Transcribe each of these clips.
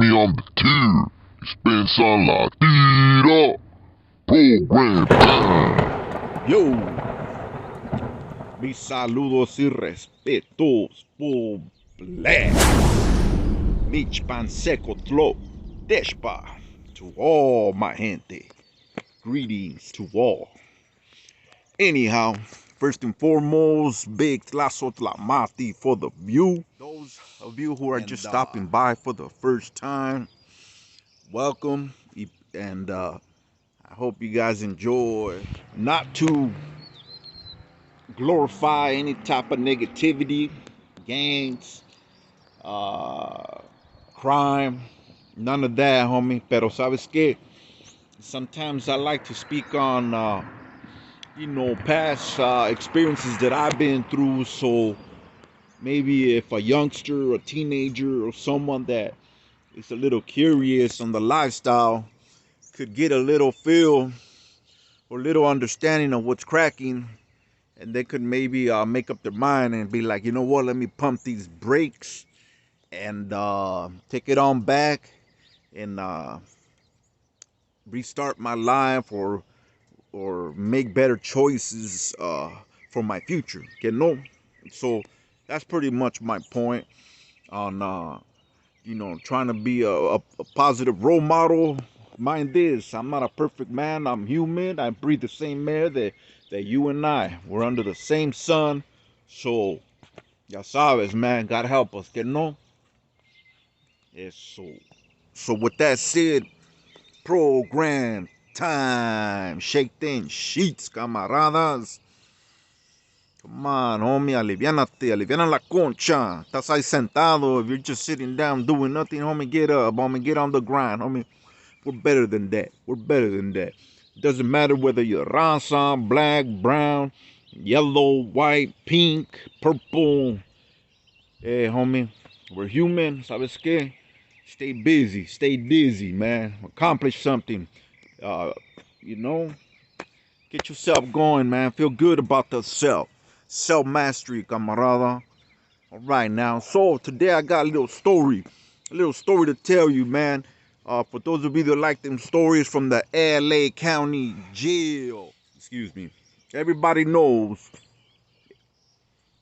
me on the tier. Dispensa la tira. Program time. Yo, mis saludos y respetos por Black Mitch Panseco Tlo Deshpa to all my gente. Greetings to all. Anyhow, first and foremost, big tlazo tlamati for the view. Those of you who are just stopping by for the first time, welcome. And I hope you guys enjoy. Not to glorify any type of negativity, gangs, crime, none of that, homie. Pero sabes que? Sometimes I like to speak on, past experiences that I've been through. So maybe if a youngster, a teenager, or someone that is a little curious on the lifestyle could get a little feel or little understanding of what's cracking, and they could maybe make up their mind and be like, you know what, let me pump these brakes and take it on back and restart my life or make better choices for my future. You know? So that's pretty much my point on trying to be a positive role model. Mind this, I'm not a perfect man. I'm human. I breathe the same air that you and I. We're under the same sun. So, ya sabes, man. God help us. Que no? Eso. So with that said, program time. Shake them sheets, camaradas. Come on, homie. Aliviánate. Aliviana la concha. Estás ahí sentado. If you're just sitting down doing nothing, homie, get up. Homie, get on the grind, homie. We're better than that. We're better than that. It doesn't matter whether you're raza, black, brown, yellow, white, pink, purple. Hey, homie, we're human. ¿Sabes qué? Stay busy. Stay dizzy, man. Accomplish something. Get yourself going, man. Feel good about the self. Self-mastery, camarada. All right, now. So, today I got a little story to tell you, man. For those of you that like them stories from the LA County Jail. Excuse me. Everybody knows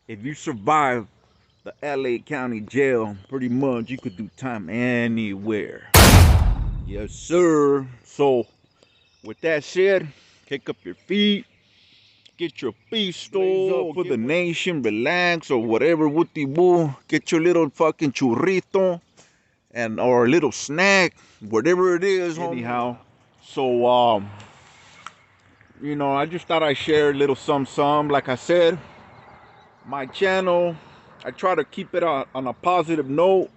if you survive the LA County Jail, pretty much you could do time anywhere. Yes, sir. So, with that said, kick up your feet. Get your pisto for the nation, relax, or whatever, wooty woo. Get your little fucking churrito and or a little snack, whatever it is. Anyhow, so I just thought I'd share a little some. Like I said, my channel, I try to keep it on a positive note.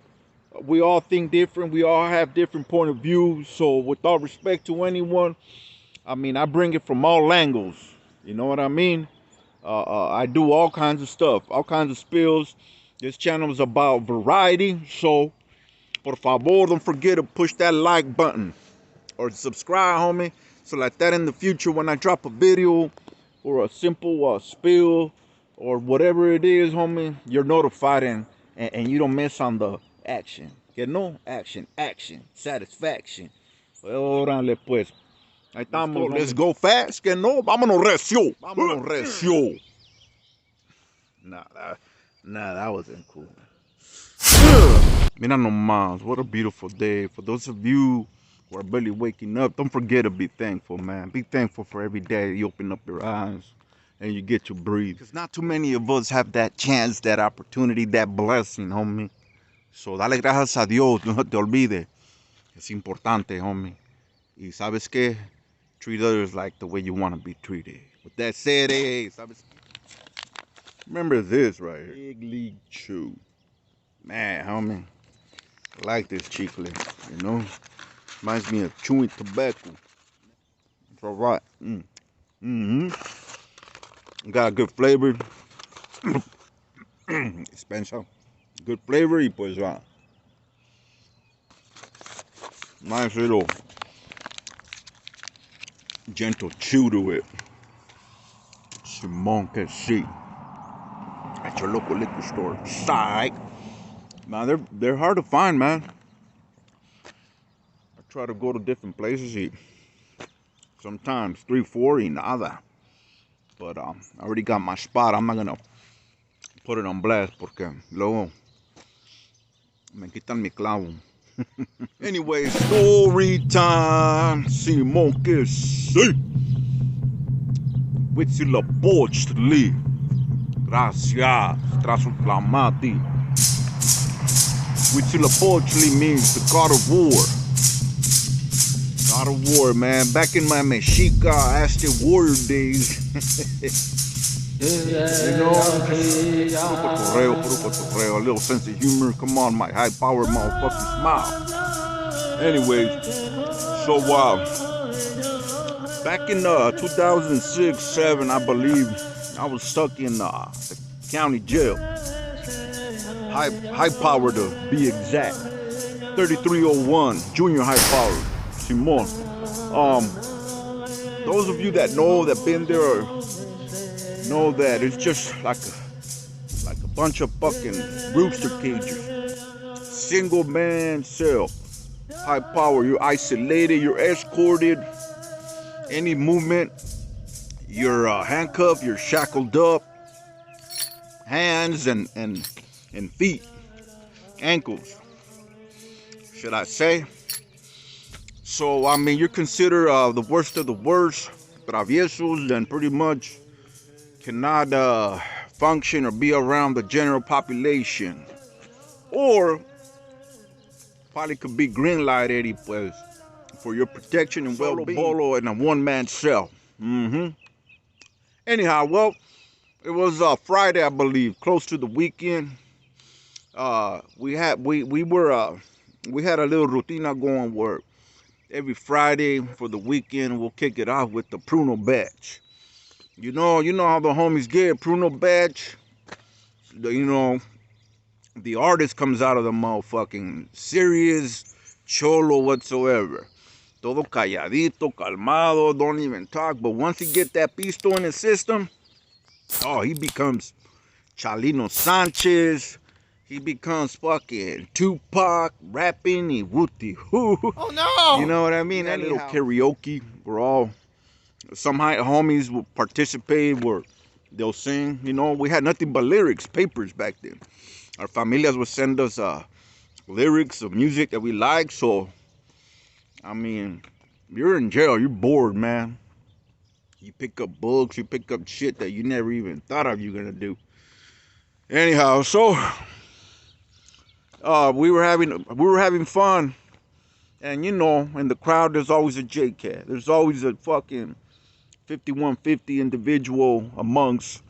We all think different. We all have different point of views. So with all respect to anyone, I mean, I bring it from all angles. You know what I mean? I do all kinds of stuff, all kinds of spills. This channel is about variety. So, por favor, don't forget to push that like button or subscribe, homie. So like that in the future when I drop a video or a simple spill or whatever it is, homie, you're notified and you don't miss on the action. You know? Action, satisfaction. Órale pues. Ahí estamos. Let's go fast, que no. Vámonos recio. Nah, that wasn't cool. Mira nomás, what a beautiful day. For those of you who are barely waking up, don't forget to be thankful, man. Be thankful for every day you open up your eyes and you get to breathe. Because not too many of us have that chance, that opportunity, that blessing, homie. So dale gracias a Dios, no te olvides. Es importante, homie. Y sabes qué? Treat others like the way you want to be treated. With that said, hey, sabes, remember this right here. Big League Chew. Man, homie. I like this chicle, you know? Reminds me of chewing tobacco. It's alright. Got a good flavor. Expensive. Good flavor y pues nice little gentle chew to it. Simón que sí. At your local liquor store. Psych. Man, they're hard to find, man. try to go to different places. Sometimes 3, 4 y nada. But I already got my spot. I'm not gonna put it on blast porque luego me quitan mi clavo. Anyway, story time. Simón que sí. Huitzilopochtli. Gracias. Trasutlamati. Huitzilopochtli means the god of war. God of war, man. Back in my Mexica Aztec warrior days. You know, puro cotorreo, a little sense of humor. Come on, my high-powered motherfucking smile. Anyways, so back in 2006, 7, I believe, I was stuck in the county jail. High power to be exact. 3301, junior high power. Simon. Those of you that know, that been there, know that it's just like a bunch of fucking rooster cages. Single man cell. High power. You're isolated. You're escorted. Any movement, you're handcuffed. You're shackled up. Hands and feet, ankles, should I say? So I mean, you're considered the worst of the worst, traviesos, and pretty much cannot function or be around the general population, or probably could be green lighted pues, for your protection and well-being. Bolo in a one-man cell. Anyhow, well, it was Friday, I believe, close to the weekend. We had a little rutina going where every Friday for the weekend we'll kick it off with the Pruno batch. You know how the homies get Pruno batch. The artist comes out of the motherfucking serious cholo whatsoever. Todo calladito, calmado, don't even talk. But once he get that pisto in his system, oh, he becomes Chalino Sanchez. He becomes fucking Tupac, rapping, y wooty hoo. Oh no! You know what I mean? That little karaoke. We're all, some homies will participate where they'll sing. You know, we had nothing but lyrics, papers back then. Our familias would send us lyrics of music that we like. So, I mean, you're in jail, you're bored, man. You pick up books, you pick up shit that you never even thought of you gonna do. Anyhow, so we were having fun, and in the crowd there's always a J-Cat. There's always a fucking 5150 individual amongst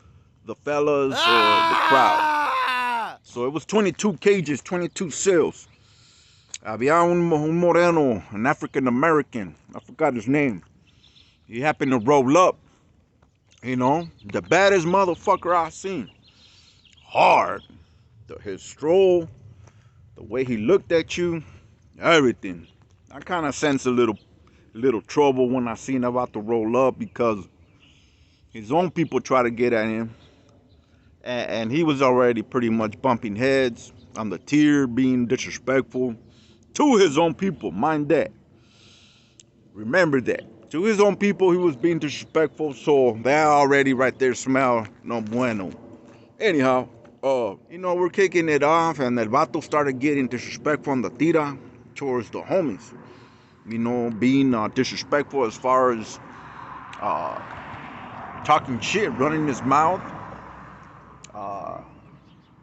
the fellas or the crowd. So it was 22 cages, 22 cells. Había un moreno, an African American. I forgot his name. He happened to roll up. The baddest motherfucker I seen. Hard. His stroll, the way he looked at you, everything. I kind of sense a little trouble when I seen him about to roll up because his own people try to get at him. And he was already pretty much bumping heads on the tier, being disrespectful to his own people. Mind that. Remember that. To his own people, he was being disrespectful. So that already right there smell no bueno. Anyhow, we're kicking it off, and El Vato started getting disrespectful on the tira towards the homies. Being disrespectful as far as talking shit, running his mouth.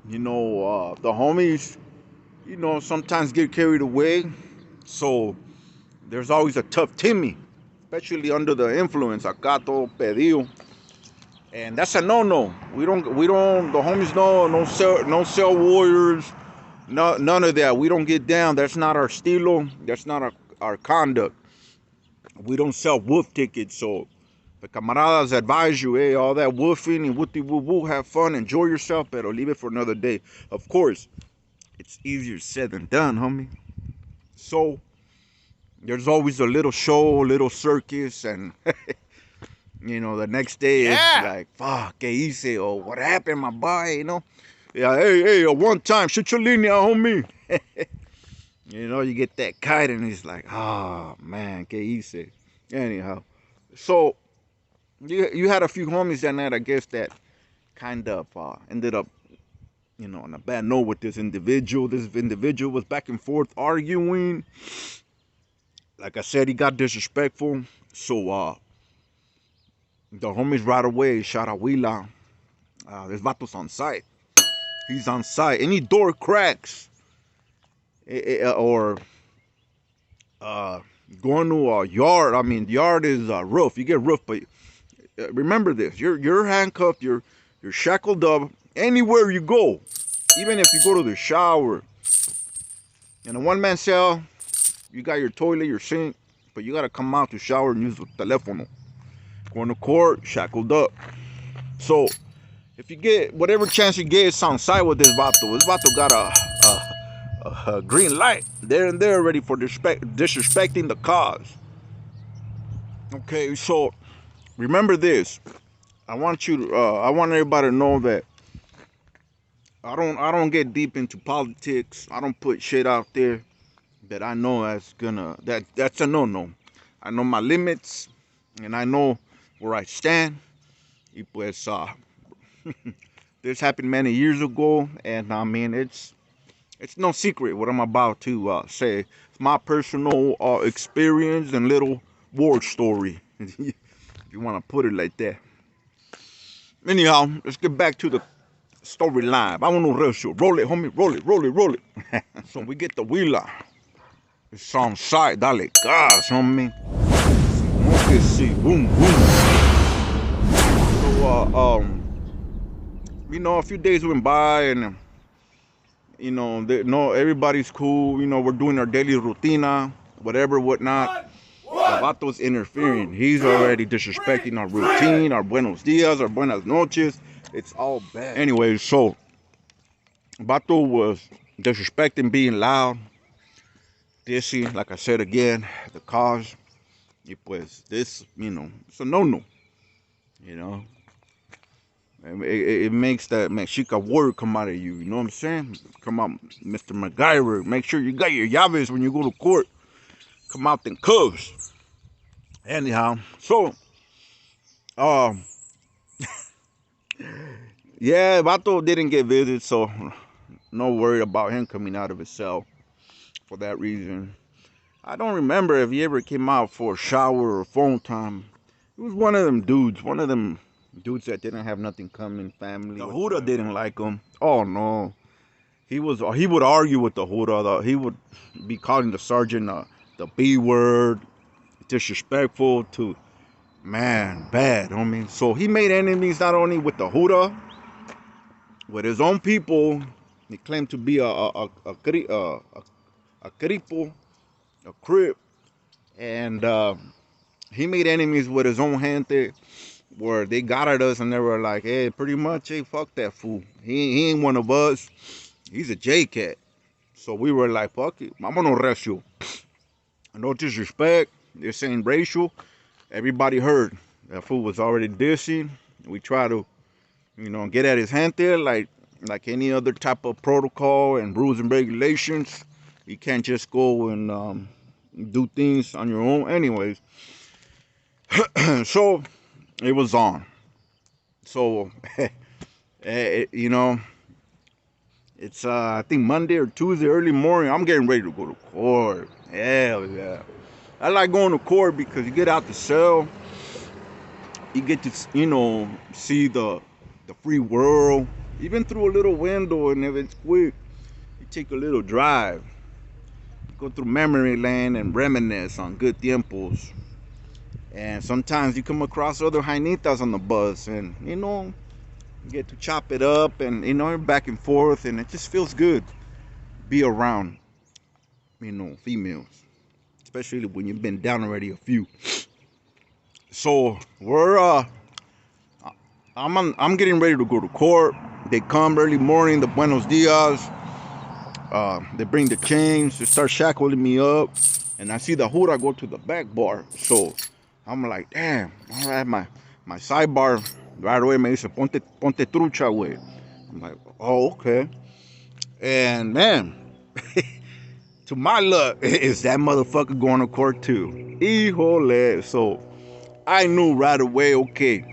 The homies, sometimes get carried away. So there's always a tough Timmy, especially under the influence. Acato, Pedillo. And that's a no-no. We don't, the homies no cell warriors, none of that. We don't get down. That's not our estilo. That's not our conduct. We don't sell wolf tickets. So the camaradas advise you, hey, all that woofing and wooty-woo-woo, have fun, enjoy yourself, pero leave it for another day. Of course, it's easier said than done, homie. So there's always a little show, a little circus, and the next day it's like, fuck, que hice, or what happened, my boy, Yeah, hey, one time, shut your linea, homie. You know, you get that kite and he's like, oh man, que hice. Anyhow, so you had a few homies that night, I guess, that kind of ended up, you know, on a bad note with this individual. This individual was back and forth arguing. Like I said, he got disrespectful. So the homies right away shot a Wheeler. This vato's on site. He's on site. Any door cracks or going to a yard. I mean, yard is a roof. You get roof, but remember this: you're handcuffed. You're shackled up. Anywhere you go, even if you go to the shower, in a one-man cell, you got your toilet, your sink, but you gotta come out to shower and use the telephone. Going to court, shackled up. So if you get whatever chance you get, it's on site with this vato. This vato got a green light there and there ready for disrespecting the cause. Okay, so remember this. I want everybody to know that I don't get deep into politics. I don't put shit out there that I know that's a no-no. I know my limits and I know where I stand. Y pues this happened many years ago, and I mean it's no secret what I'm about to say. It's my personal experience and little war story, if you want to put it like that. Anyhow, let's get back to the storyline. Vámonos recio. Roll it, homie. Roll it, roll it, roll it. So we get the Wheeler. It's on site. Dale gas, homie. Okay, see. Boom, boom. So, you know, a few days went by, and you know, everybody's cool. You know, we're doing our daily rutina, whatever, whatnot. Vato's interfering. He's already disrespecting our routine, our buenos dias, our buenas noches. It's all bad. Anyway, so Vato was disrespecting, being loud, dissing, like I said again, the cause. Y pues this, you know, it's a no-no. You know, it makes that Mexica word come out of you. You know what I'm saying? Come out, Mr. MacGyver. Make sure you got your llaves when you go to court. Come out in cuffs. Anyhow, so yeah, Vato didn't get visits, so no worry about him coming out of his cell for that reason. I don't remember if he ever came out for a shower or phone time. He was one of them dudes that didn't have nothing coming, family. The Huda didn't like him. Oh no. He would argue with the Huda. He would be calling the sergeant the B word, disrespectful to, man, bad, homie. So he made enemies not only with the Huda, with his own people. He claimed to be a cripo, a crip, and he made enemies with his own gente, where they got at us and they were like, hey, pretty much, hey, fuck that fool. He ain't one of us. He's a J-Cat. So we were like, fuck it, vámonos recio. No disrespect, this ain't racial. Everybody heard that fool was already dissing. We try to, you know, get at his gente like any other type of protocol and rules and regulations. You can't just go and do things on your own. Anyways, so it was on. So, you know, it's I think Monday or Tuesday early morning. I'm getting ready to go to court. Hell yeah. I like going to court because you get out the cell. You get to, you know, see the free world. Even through a little window, and if it's quick, you take a little drive. Go through memory lane and reminisce on good tiempos. And sometimes you come across other jainitas on the bus, and you know, you get to chop it up, and you know, back and forth, and it just feels good. Be around, you know, females, especially when you've been down already a few. So we're I'm getting ready to go to court. They come early morning, the buenos dias. They bring the chains. They start shackling me up, and I see the Huda go to the back bar. So I'm like, damn, all right, my sidebar right away me dice, ponte trucha, güey. I'm like, oh, okay. And man, to my luck, is that motherfucker going to court too. Híjole. So I knew right away, okay,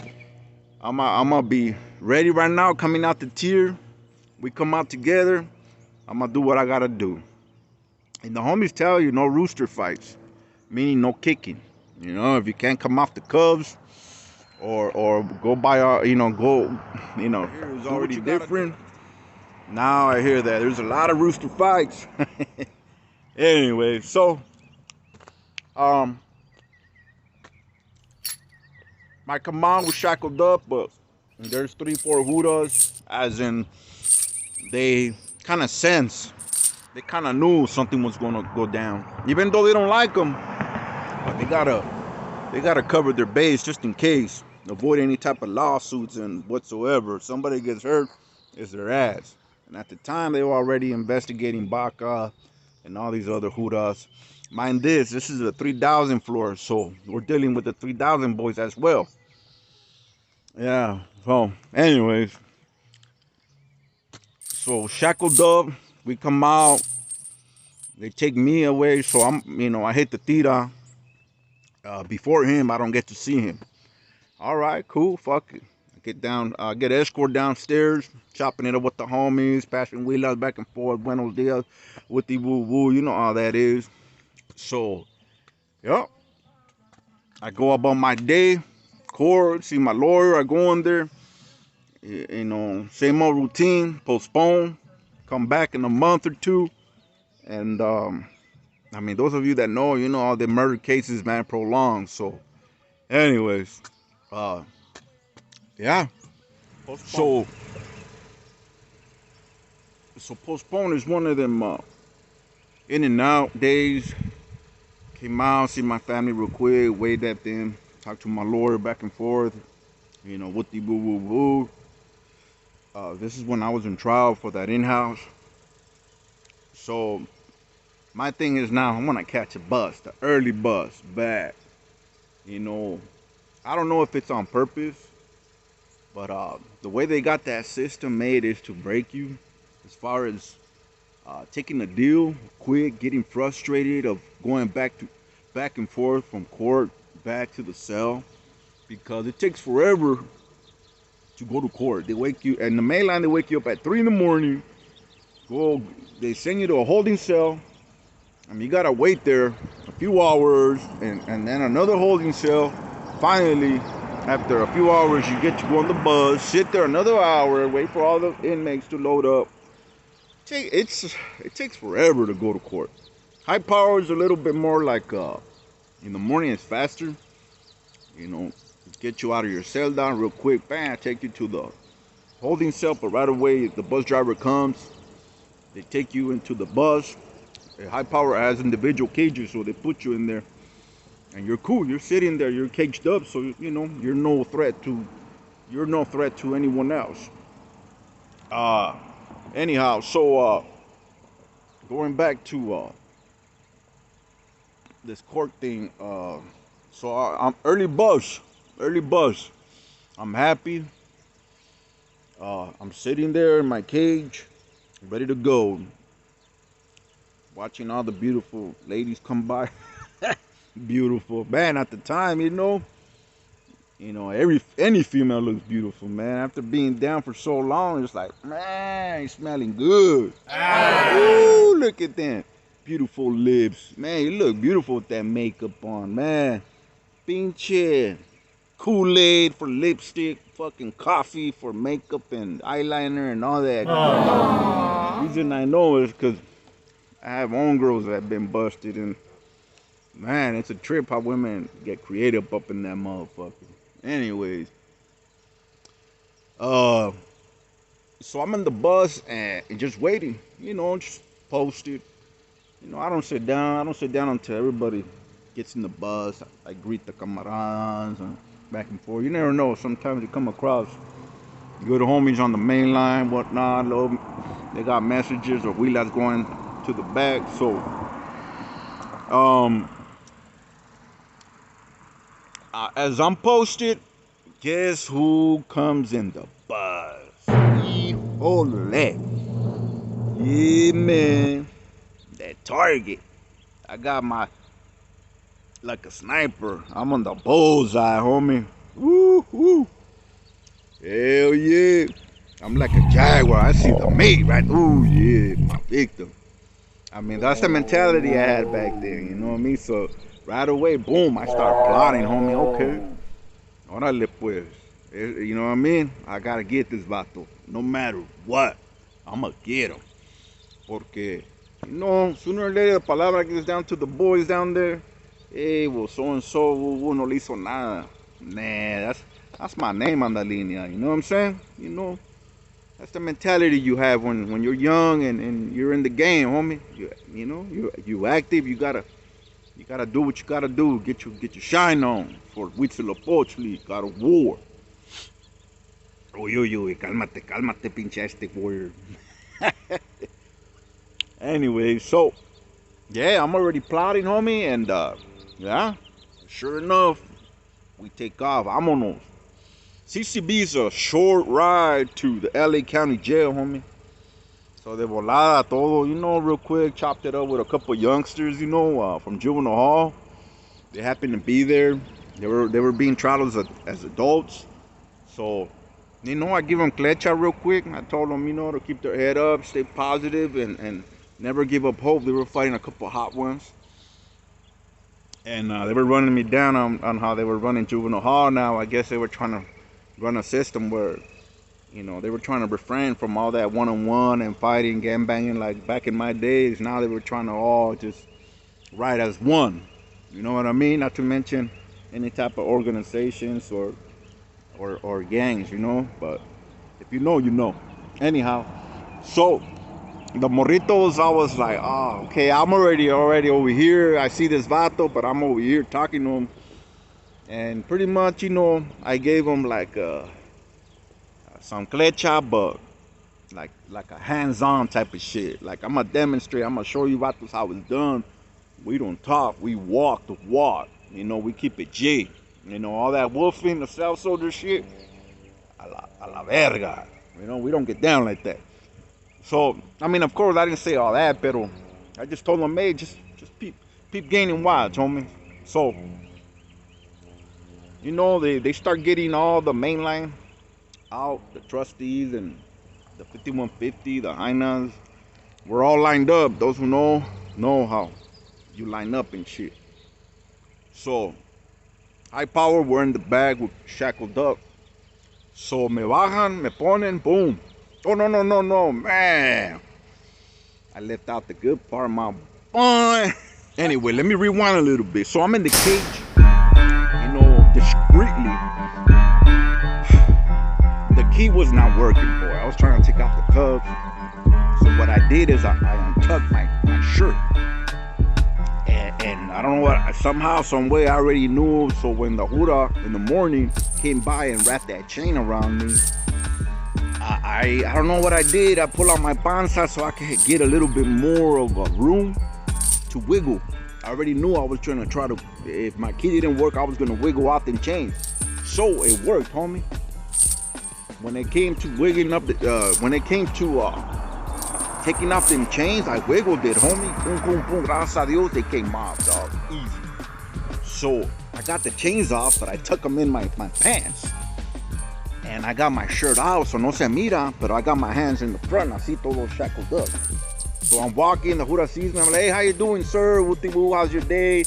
I'm gonna be ready right now, coming out the tier. We come out together. I'm gonna do what I gotta do. And the homies tell you no rooster fights, meaning no kicking. You know, if you can't come off the cubs or go by our, here is already different. Now I hear that there's a lot of rooster fights. Anyway, so my command was shackled up, but there's 3-4 Hudas, as in they kind of sense, they kind of knew something was gonna go down, even though they don't like them, but they gotta cover their base just in case, avoid any type of lawsuits and whatsoever. If somebody gets hurt, it's their ass. And at the time, they were already investigating Baca and all these other Hudas. Mind this is a 3,000 floor, so we're dealing with the 3,000 boys as well. Yeah, so anyways, so shackled up, we come out, they take me away, so I hit the tira. Before him, I don't get to see him. All right, cool, fuck it. I get down, get escort downstairs, chopping it up with the homies, passing wheelers back and forth, buenos dias, with the woo woo, you know how that is. So, yep, I go about my day, court, see my lawyer, I go in there, same old routine, postpone, come back in a month or two. And those of you that know, all the murder cases, man, prolonged. So anyways, yeah, postpone. So postpone is one of them in and out days. Came out, see my family real quick, waved at them, talked to my lawyer back and forth, what the woo woo woo. This is when I was in trial for that in-house. So my thing is now I want to catch a bus, the early bus back. I don't know if it's on purpose, but the way they got that system made is to break you, as far as taking a deal quick, getting frustrated of going back and forth from court back to the cell, because it takes forever to go to court. They wake you, and the main line, they wake you up at 3 in the morning. They send you to a holding cell. You gotta wait there a few hours, and then another holding cell. Finally, after a few hours, you get to go on the bus, sit there another hour, wait for all the inmates to load up. It takes forever to go to court. High power is a little bit more like in the morning it's faster. Get you out of your cell down real quick, bam, take you to the holding cell, but right away the bus driver comes. They take you into the bus. High power has individual cages, so they put you in there, and you're cool. You're sitting there, you're caged up, so you're no threat to anyone else. Anyhow, so going back to this court thing, so I'm early bus. I'm happy. I'm sitting there in my cage, ready to go. Watching all the beautiful ladies come by. Beautiful, man. At the time, any female looks beautiful, man. After being down for so long, it's like, man, you're smelling good. Ooh, look at that. Beautiful lips. Man, you look beautiful with that makeup on, man. Pinche Kool-Aid for lipstick, fucking coffee for makeup and eyeliner and all that. The reason I know is because I have own girls that have been busted, and man, it's a trip how women get creative up in that motherfucker. Anyways, so I'm in the bus and just waiting, just posted. I don't sit down until everybody gets in the bus. I greet the camaradas and back and forth. You never know, sometimes you come across good homies on the main line, whatnot. They got messages or wheelers going to the back. So as I'm posted, guess who comes in the bus? Híjole. Yeah, man. That target. I got my, like a sniper. I'm on the bullseye, homie. Woo, woo. Hell yeah. I'm like a jaguar. I see the mate, right? Ooh, yeah, my victim. I mean, that's the mentality I had back then, you know what I mean? So, right away, boom, I start plotting, homie. Okay. Órale, pues. You know what I mean? I gotta get this vato. No matter what, I'ma get him. Porque, you know, sooner or later, the palabra gets down to the boys down there. Hey, well, so-and-so, no le hizo nada. Nah, that's my name on the línea, you know what I'm saying? You know, that's the mentality you have when you're young and you're in the game, homie. You know, you active, you gotta do what you gotta do. Get your shine on for Huitzilopochtli, God of War. Uy, cálmate, pinche warrior. Anyway, so, yeah, I'm already plotting, homie, and, yeah, sure enough, we take off. Vámonos. CCB is a short ride to the LA County Jail, homie. So de volada, todo, you know, real quick, chopped it up with a couple youngsters, you know, from juvenile hall. They happened to be there. They were being tried as adults. So, you know, I give them clecha real quick. I told them, you know, to keep their head up, stay positive, and never give up hope. They were fighting a couple hot ones. And they were running me down on how they were running juvenile hall now. I guess they were trying to run a system where, you know, they were trying to refrain from all that one-on-one and fighting, gangbanging like back in my days. Now they were trying to all just ride as one. You know what I mean? Not to mention any type of organizations or gangs, you know. But if you know, you know. Anyhow, so the morritos, I was like, oh, okay, I'm already over here. I see this vato, but I'm over here talking to him. And pretty much, you know, I gave him like some clecha, but like a hands-on type of shit. Like, I'm gonna demonstrate, I'm gonna show you vatos how it's done. We don't talk, we walk the walk. You know, we keep it G. You know, all that wolfing, the self-soldier shit, a la verga. You know, we don't get down like that. So, I mean, of course, I didn't say all that, pero I just told them, hey, just peep gaining watch, homie. So, you know, they start getting all the main line out, the trustees and the 5150, the Hainas. We're all lined up. Those who know how you line up and shit. So, high power, we're in the bag, we're shackled up. So, me bajan, me ponen, boom. Oh, no, man. I left out the good part of my boy. Anyway, let me rewind a little bit. So, I'm in the cage, you know, discreetly. The key was not working, boy. I was trying to take out the cuffs. So, what I did is I untucked my shirt. And I don't know what, somehow, some way I already knew. So, when the Hura in the morning came by and wrapped that chain around me, I don't know what I did. I pulled out my panza so I could get a little bit more of a room to wiggle. I already knew I was trying to, if my key didn't work, I was going to wiggle out them chains. So it worked, homie. When it came to wiggling up, when it came to taking off them chains, I wiggled it, homie. Boom, boom, boom. Gracias a Dios, they came off, dog. Easy. So I got the chains off, but I tuck them in my pants. And I got my shirt out, so no se mira, but I got my hands in the front, así todo shackled up. So I'm walking, the Hura sees me, I'm like, hey, how you doing, sir? How's your day?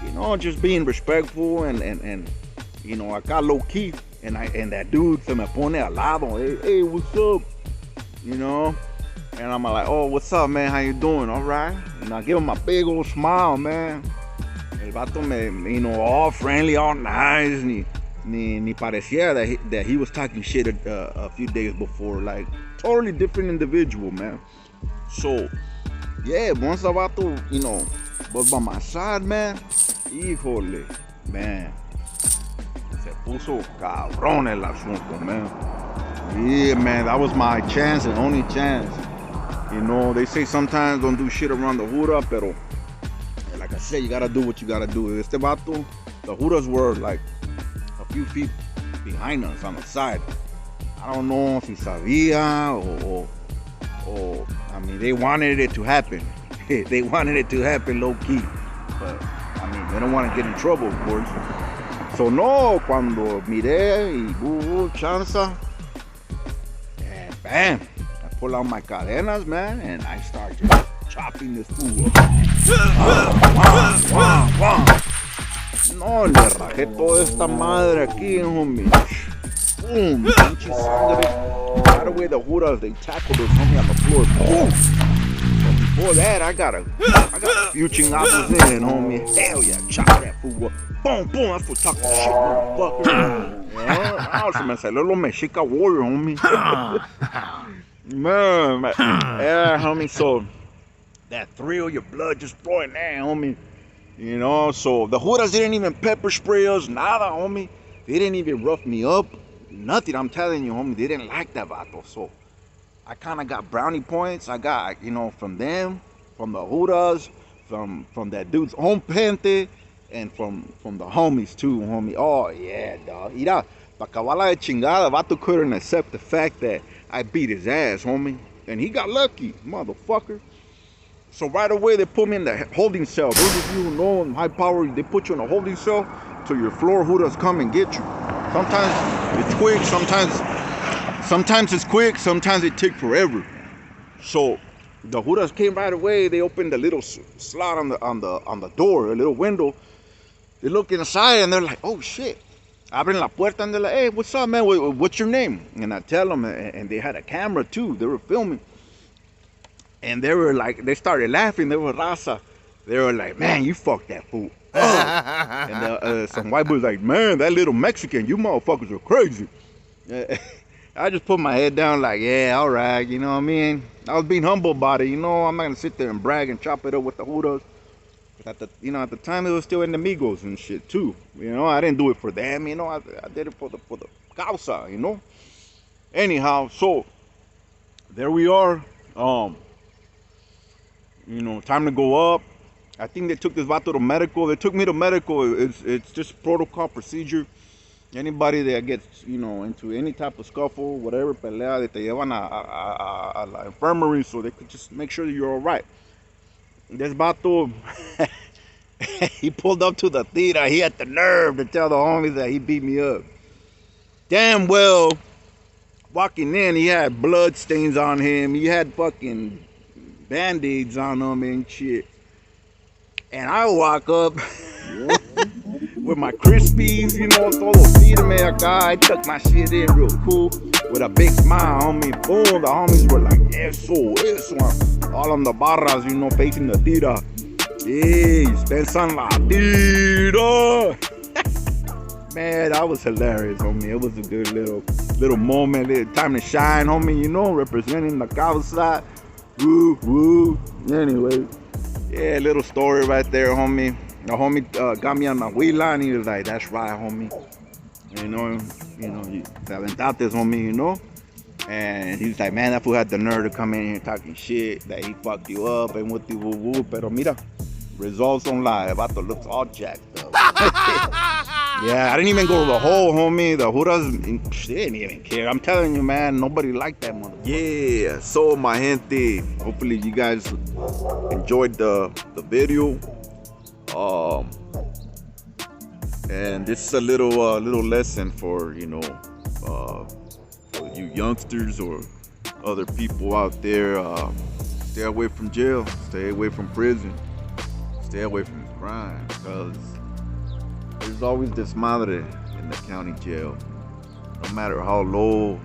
You know, just being respectful and you know, acá low key. And that dude se me pone al lado, hey, what's up? You know? And I'm like, oh, what's up, man? How you doing? All right? And I give him a big old smile, man. El vato me, you know, all friendly, all nice, ni parecía that he was talking shit a few days before. Like, totally different individual, man. So, yeah, once the vato, you know, was by my side, man, híjole, man, se puso cabrón el asunto, man. Yeah, man, that was my chance and only chance. You know, they say sometimes don't do shit around the Hura, pero like I said, you gotta do what you gotta do. Este vato, the Huras were like a few feet behind us on the side. I don't know if he sabía or I mean, they wanted it to happen. They wanted it to happen low key, but I mean, they don't want to get in trouble, of course. So no, cuando miré y hubo chanza, and bam, I pull out my cadenas, man, and I start just chopping this fool up. No, le rajé toda esta madre aquí, homie. Boom, pinche sangre. Right away, the Juras, they tackled us, homie, on the floor. Boom. But before that, I got a few chingazos in, homie. Hell yeah, chop that fool up. Boom, boom, that's for talking shit, motherfucker. Yeah, ahora se me salió lo Mexica Warrior, homie. man, yeah, homie, so that thrill, your blood just flowing there, homie. You know, so the Juras didn't even pepper spray us, nada, homie. They didn't even rough me up, nothing. I'm telling you, homie, they didn't like that vato. So I kind of got brownie points. I got, you know, from them, from the Juras, from that dude's home pente, and from the homies too, homie. Oh yeah, dog. Mira, pa cabala de chingada, vato couldn't accept the fact that I beat his ass, homie, and he got lucky, motherfucker. So right away, they put me in the holding cell. Those of you who know in high power, they put you in a holding cell till your floor Juras come and get you. Sometimes it's quick, sometimes it's quick, sometimes it takes forever. So the Juras came right away. They opened a little slot on the door, a little window. They look inside and they're like, oh shit. Abren la puerta and they're like, hey, what's up, man? What's your name? And I tell them, and they had a camera too. They were filming. And they were like, they started laughing. They were raza. They were like, man, you fucked that fool. And some white boys like, man, that little Mexican, you motherfuckers are crazy. I just put my head down like, yeah, all right, you know what I mean? I was being humble about it, you know. I'm not gonna sit there and brag and chop it up with the Juras. But at the time, it was still enemigos and shit too. You know, I didn't do it for them, you know. I did it for the causa, you know. Anyhow, so there we are. You know, time to go up. I think they took this vato to medical. They took me to medical. It's just protocol procedure. Anybody that gets, you know, into any type of scuffle, whatever, pelea, they te llevan a la infirmary so they could just make sure that you're all right. This vato, he pulled up to the theater. He had the nerve to tell the homies that he beat me up. Damn well, walking in, he had blood stains on him. He had fucking Band-Aids on him and shit. And I walk up with my Crispies, you know, todo firme acá. I took my shit in real cool with a big smile, homie. Boom, the homies were like, eso. All on the barras, you know, facing the tira. Hey, Spensan la tira. Man, that was hilarious, homie. It was a good little moment, little time to shine, homie, you know, representing the causa. Woo, woo. Anyway, yeah, little story right there, homie. The homie got me on my huila, and he was like, that's right, homie. You know, te aventates, homie, you know? And he was like, man, that fool had the nerve to come in here talking shit, that he fucked you up, and what the woo-woo. Pero mira, results don't lie. The vato looks all jacked up. Yeah, I didn't even go to the hole, homie. The Juras, they didn't even care. I'm telling you, man, nobody liked that mother. Yeah, so my gente, hopefully you guys enjoyed the video. And this is a little lesson for, you know, for you youngsters or other people out there. Stay away from jail, stay away from prison, stay away from crime, because there's always this madre in the county jail. No matter how low you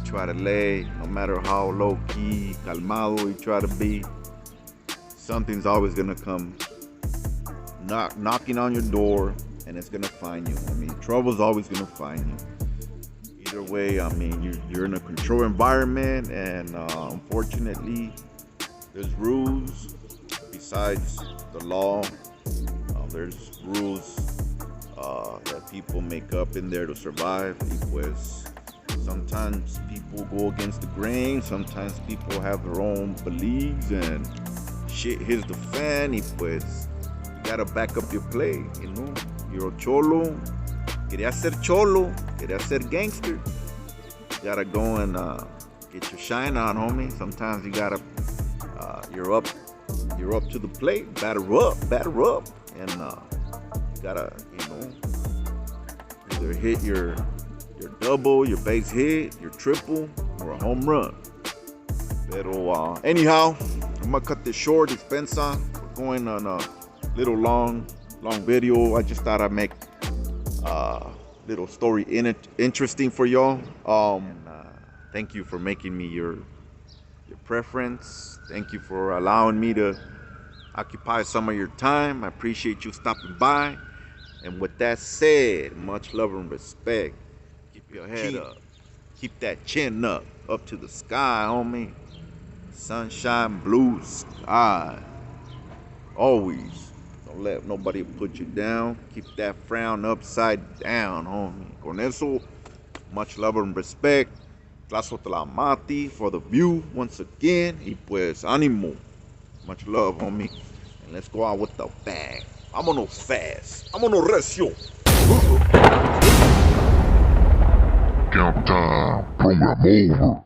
try to lay, no matter how low key, calmado you try to be, something's always gonna come knocking on your door, and it's gonna find you. I mean, trouble's always gonna find you. Either way, I mean, you're in a controlled environment, and unfortunately, there's rules besides the law. There's rules that people make up in there to survive. Pues sometimes people go against the grain. Sometimes people have their own beliefs, and shit hits the fan. Pues you gotta back up your play. You know, you're a cholo. Quería ser cholo. Quería ser gangster. You gotta go and get your shine on, homie. Sometimes you gotta. You're you're up to the plate, batter up, and you gotta, either hit your double, your base hit, your triple, or a home run. Pero anyhow, I'm gonna cut this short. It's Benson. We're going on a little long video. I just thought I'd make little story interesting for y'all. Thank you for making me your preference. Thank you for allowing me to occupy some of your time. I appreciate you stopping by. And with that said, much love and respect. Keep your head up. Keep that chin up to the sky, homie. Sunshine, blue sky. Always. Don't let nobody put you down. Keep that frown upside down, homie. Con eso, much love and respect. Tlazotlamati for the view once again. Y pues, ánimo. Much love, homie. And let's go out with the bang. Vámonos fast. Vámonos recio. Countdown. Program over.